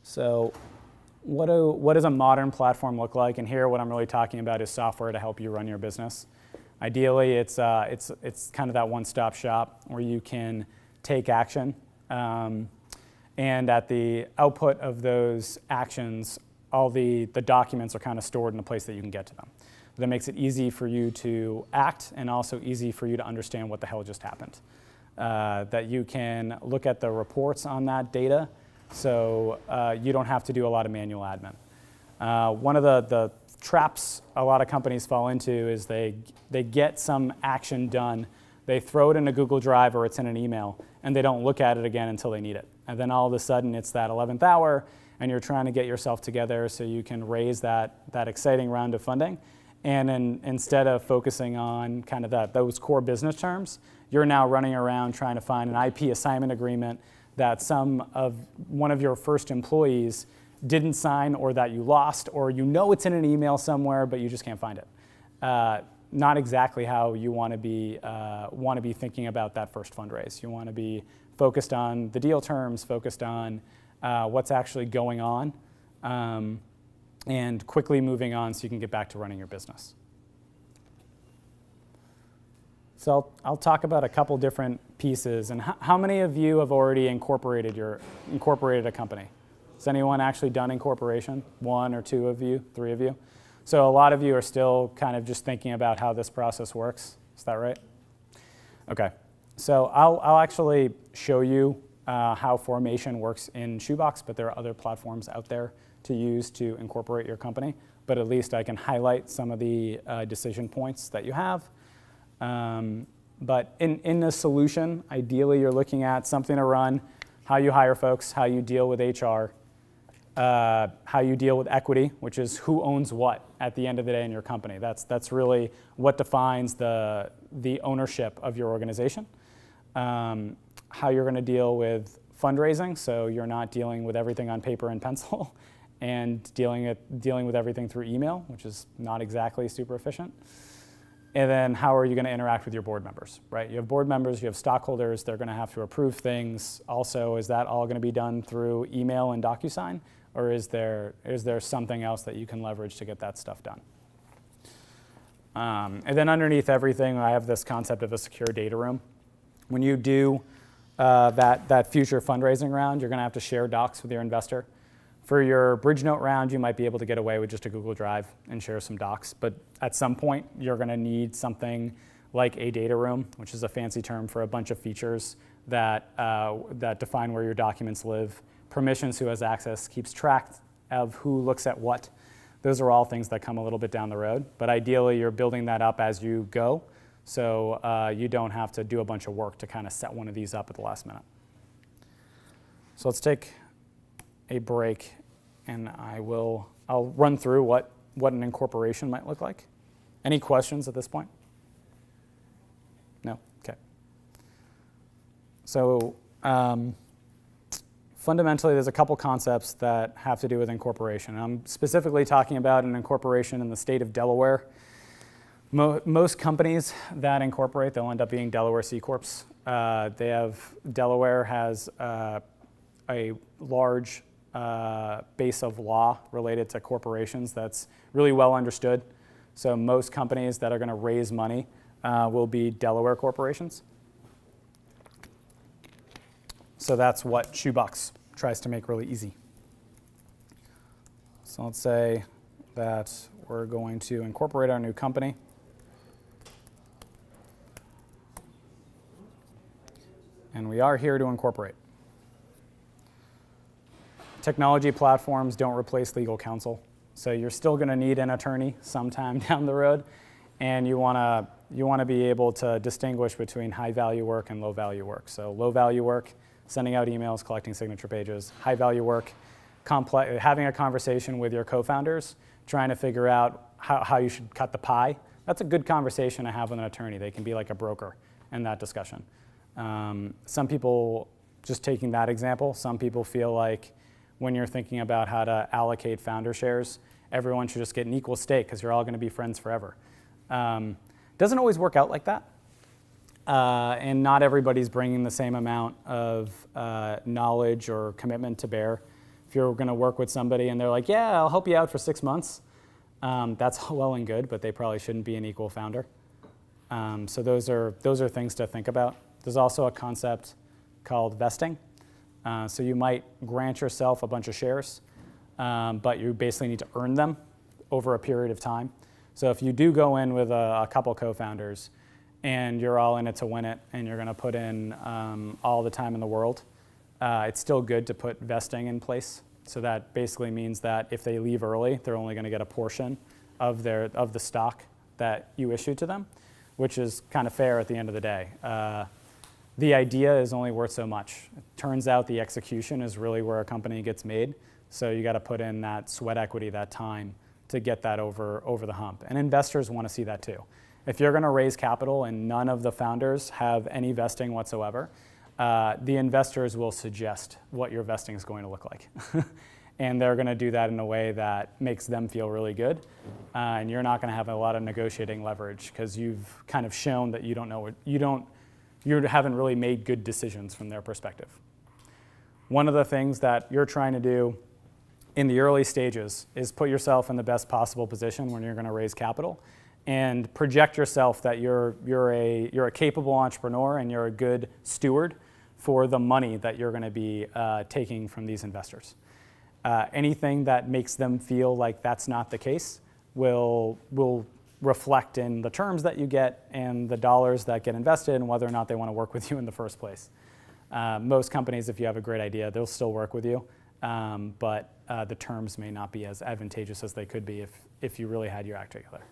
So what does a modern platform look like? And here what I'm really talking about is software to help you run your business. Ideally, it's kind of that one-stop shop where you can take action, and at the output of those actions, all the documents are kind of stored in a place that you can get to them. That makes it easy for you to act and also easy for you to understand what the hell just happened. That you can look at the reports on that data, so you don't have to do a lot of manual admin. One of the traps a lot of companies fall into is they get some action done, they throw it in a Google Drive or it's in an email, and they don't look at it again until they need it. And then all of a sudden it's that 11th hour, and you're trying to get yourself together so you can raise that exciting round of funding. And instead of focusing on kind of those core business terms, you're now running around trying to find an IP assignment agreement that one of your first employees didn't sign, or that you lost, or you know it's in an email somewhere, but you just can't find it. Not exactly how you want to be thinking about that first fundraise. You want to be focused on the deal terms, focused on what's actually going on, and quickly moving on so you can get back to running your business. So I'll talk about a couple different pieces. And how many of you have already incorporated a company? Has anyone actually done incorporation? One or two of you, three of you? So a lot of you are still kind of just thinking about how this process works. Is that right? Okay. So I'll actually show you how formation works in Shoobx, but there are other platforms out there to use to incorporate your company. But at least I can highlight some of the decision points that you have. But in this solution, ideally you're looking at something to run, how you hire folks, how you deal with HR, how you deal with equity, which is who owns what at the end of the day in your company. That's really what defines the ownership of your organization. How you're going to deal with fundraising, so you're not dealing with everything on paper and pencil, and dealing with everything through email, which is not exactly super efficient. And then how are you going to interact with your board members, right? You have board members, you have stockholders, they're going to have to approve things. Also, is that all going to be done through email and DocuSign? Or is there something else that you can leverage to get that stuff done? And then underneath everything, I have this concept of a secure data room. When you do that future fundraising round, you're going to have to share docs with your investor. For your bridge note round, you might be able to get away with just a Google Drive and share some docs. But at some point, you're going to need something like a data room, which is a fancy term for a bunch of features that define where your documents live, permissions, who has access, keeps track of who looks at what. Those are all things that come a little bit down the road. But ideally, you're building that up as you go, so you don't have to do a bunch of work to kind of set one of these up at the last minute. So let's take a break, and I'll run through what an incorporation might look like. Any questions at this point? No? Okay. So fundamentally, there's a couple concepts that have to do with incorporation. I'm specifically talking about an incorporation in the state of Delaware. Most companies that incorporate, they'll end up being Delaware C Corps. Delaware has a large base of law related to corporations that's really well understood. So most companies that are going to raise money will be Delaware corporations. So that's what Shoobx tries to make really easy. So let's say that we're going to incorporate our new company. And we are here to incorporate. Technology platforms don't replace legal counsel. So you're still going to need an attorney sometime down the road. And you want to be able to distinguish between high value work and low value work. So low value work, sending out emails, collecting signature pages. High value work, having a conversation with your co-founders, trying to figure out how you should cut the pie. That's a good conversation to have with an attorney. They can be like a broker in that discussion. Some people, just taking that example, some people feel like when you're thinking about how to allocate founder shares, everyone should just get an equal stake because you're all going to be friends forever. Doesn't always work out like that. And not everybody's bringing the same amount of knowledge or commitment to bear. If you're going to work with somebody and they're like, yeah, I'll help you out for 6 months, that's well and good, but they probably shouldn't be an equal founder. So those are things to think about. There's also a concept called vesting. So you might grant yourself a bunch of shares, but you basically need to earn them over a period of time. So if you do go in with a couple co-founders and you're all in it to win it and you're going to put in all the time in the world, it's still good to put vesting in place. So that basically means that if they leave early, they're only going to get a portion of the stock that you issue to them, which is kind of fair at the end of the day. The idea is only worth so much. It turns out the execution is really where a company gets made. So you got to put in that sweat equity, that time, to get that over the hump. And investors want to see that too. If you're going to raise capital and none of the founders have any vesting whatsoever, the investors will suggest what your vesting is going to look like. And they're going to do that in a way that makes them feel really good. And you're not going to have a lot of negotiating leverage because you've kind of shown that you don't know what you haven't really made good decisions from their perspective. One of the things that you're trying to do in the early stages is put yourself in the best possible position when you're going to raise capital and project yourself that you're a capable entrepreneur and you're a good steward for the money that you're going to be taking from these investors. Anything that makes them feel like that's not the case will reflect in the terms that you get and the dollars that get invested and whether or not they want to work with you in the first place. Most companies, if you have a great idea, they'll still work with you, but the terms may not be as advantageous as they could be if you really had your act together.